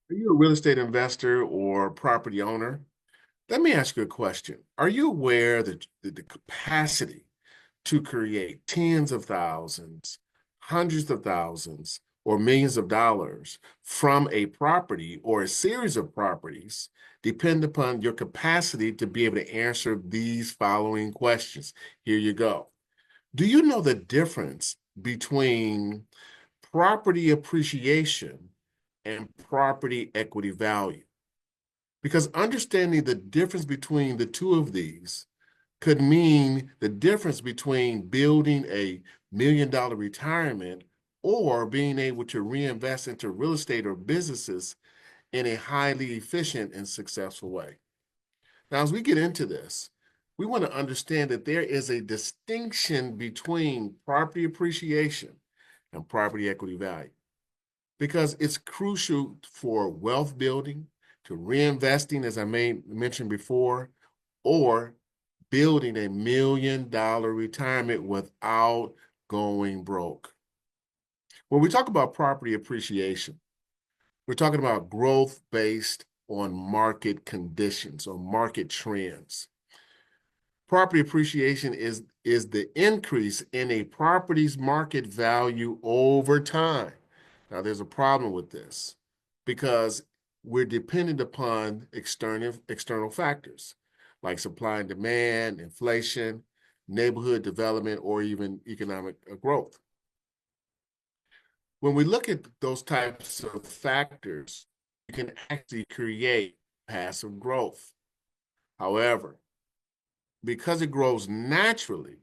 Are you a real estate investor or property owner? Let me ask you a question. Are you aware that the capacity to create tens of thousands, hundreds of thousands, or millions of dollars from a property or a series of properties depend upon your capacity to be able to answer these following questions? Here you go. Do you know the difference between property appreciation and property equity value? Because understanding the difference between the two of these could mean the difference between building a $1 million retirement or being able to reinvest into real estate or businesses in a highly efficient and successful way. Now, as we get into this, we want to understand that there is a distinction between property appreciation and property equity value because it's crucial for wealth building, to reinvesting, as I mentioned before, or building a $1 million retirement without going broke. When we talk about property appreciation, we're talking about growth based on market conditions or market trends. Property appreciation is the increase in a property's market value over time. Now, there's a problem with this because we're dependent upon external factors like supply and demand, inflation, neighborhood development, or even economic growth. When we look at those types of factors, you can actually create passive growth. However, because it grows naturally,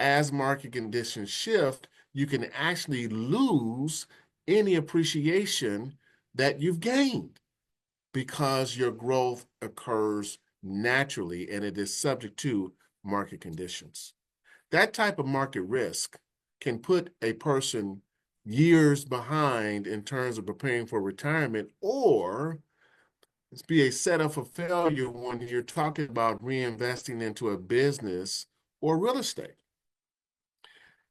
as market conditions shift, you can actually lose any appreciation that you've gained because your growth occurs naturally and it is subject to market conditions. That type of market risk can put a person years behind in terms of preparing for retirement, or it's be a setup for failure when you're talking about reinvesting into a business or real estate.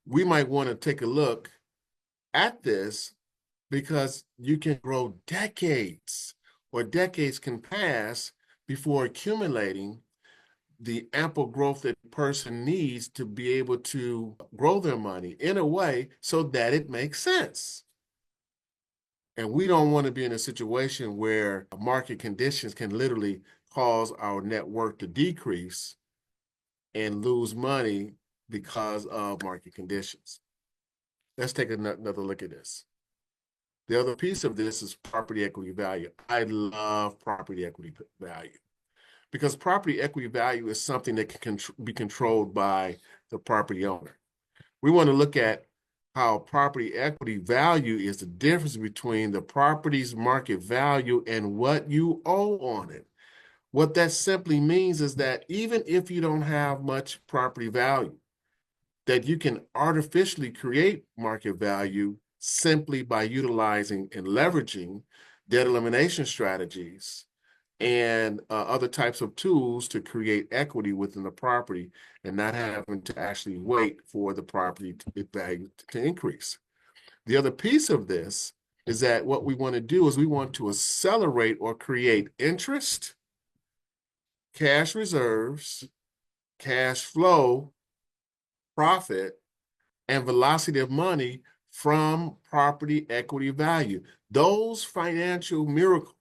We might want to take a look at this because you can grow decades or decades can pass before accumulating the ample growth that a person needs to be able to grow their money in a way so that it makes sense. And we don't want to be in a situation where market conditions can literally cause our net worth to decrease and lose money because of market conditions. Let's take another look at this. The other piece of this is property equity value. I love property equity value because property equity value is something that can be controlled by the property owner. We want to look at how property equity value is the difference between the property's market value and what you owe on it. What that simply means is that even if you don't have much property value, that you can artificially create market value simply by utilizing and leveraging debt elimination strategies and other types of tools to create equity within the property and not having to actually wait for the property value to increase. The other piece of this is that what we want to do is we want to accelerate or create interest, cash reserves, cash flow, profit, and velocity of money from property equity value. Those financial miracles,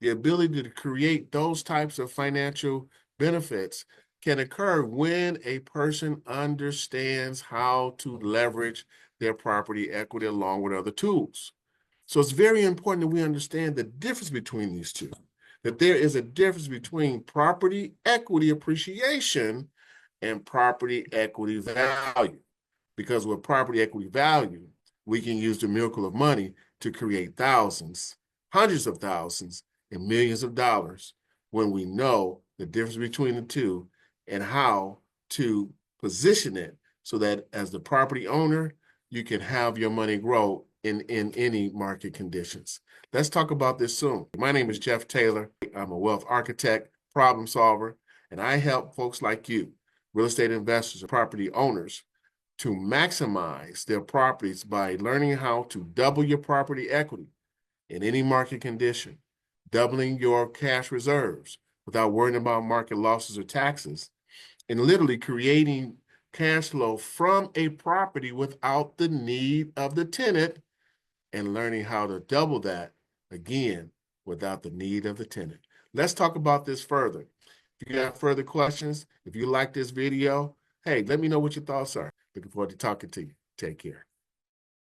the ability to create those types of financial benefits can occur when a person understands how to leverage their property equity along with other tools. So it's very important that we understand the difference between these two, that there is a difference between property equity appreciation and property equity value. Because with property equity value, we can use the miracle of money to create thousands, hundreds of thousands, and millions of dollars when we know the difference between the two and how to position it so that as the property owner, you can have your money grow in any market conditions. Let's talk about this soon. My name is Jeff Taylor. I'm a wealth architect, problem solver, and I help folks like you, real estate investors and property owners, to maximize their properties by learning how to double your property equity in any market condition, doubling your cash reserves without worrying about market losses or taxes, and literally creating cash flow from a property without the need of the tenant, and learning how to double that again without the need of the tenant. Let's talk about this further. If you have further questions, if you like this video, hey, let me know what your thoughts are. Looking forward to talking to you. Take care.